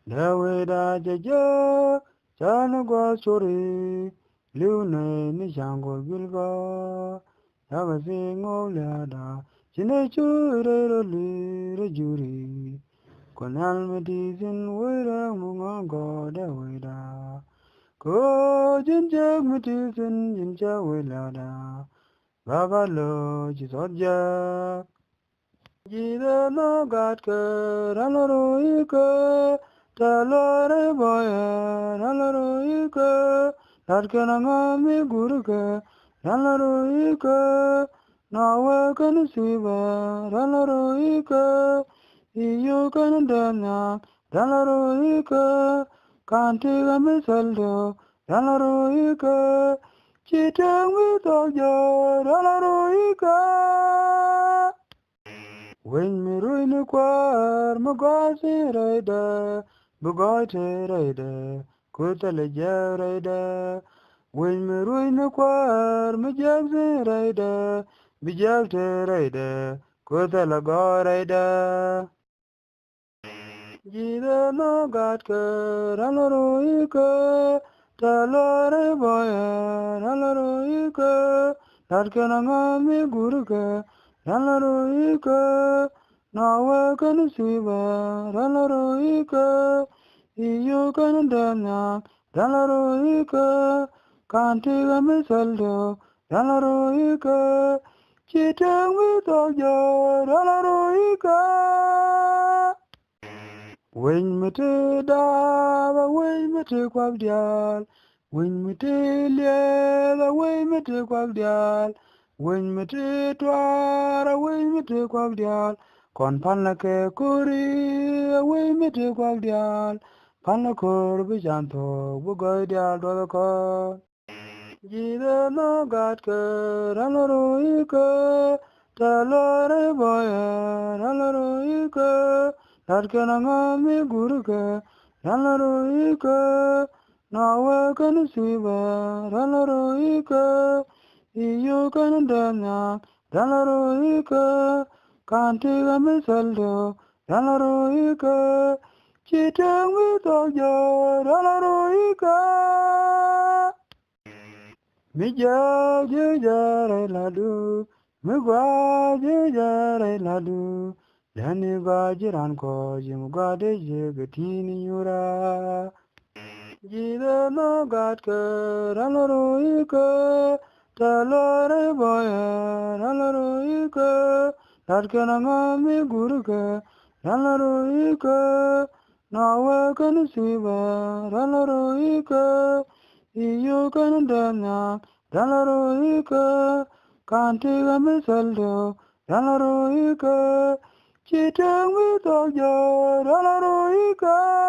Dawe da jaja, chana gwa chori, liu ne ni shango gilga, yaga singo liada, chine chure ro li re juri, konal medizin wira mungango dawe da, ko jinjak medizin jinja wilada, baba lo jisodja, jida no gatka, raloro ika, Talore boya, nalaroika, Larkanangami guruka, nalaroika, Nawa kanisiba, nalaroika, Iyo kanandana, nalaroika, Kantiga misaldo, nalaroika, Chitang with ojo, nalaroika. When me ruin quar, Mugasi raida, Bugote raida, Kutale raida. When me ruin quar, Mujagzi raida, Bijagte raida, Kutala go raida. Jida no gatka, Ralaroika, Talore boya, Ralaroika, Larkanangami guruka, Ralaroika, Nawa kanisiba, Ralaroika, Iyo kanandana, Ralaroika, Kantiga misaldo, Ralaroika, Chitang with ojo, Ralaroika. When me te da, when me te quack dial, when me te lia, when me te quack dial, when me te twara, when me te quack dial, con panna ke kuri, when me te quack dial, panna kur bijanto, bugoy dial do the ko. Jida no gat ke, ralaroika, talore boya, ralaroika, Larkanangami guruka, Ralaroika, Nawa kanisiba, Ralaroika, Iyo kanandana, Ralaroika, Kantiga misaldo, Ralaroika, Chitang with ojo, Ralaroika. Mija jare ladu, migwa jare ladu, Dani gajiran ko jimgwa de jegatini yura. Jida no gatka, ralaroika, talore boya, ralaroika, Larkanangami guruka, ralaroika, Nawa kanisiba, ralaroika, Iyo kanandana, ralaroika, Kantiga misaldo, ralaroika, Chitang with ojo, ralaroika.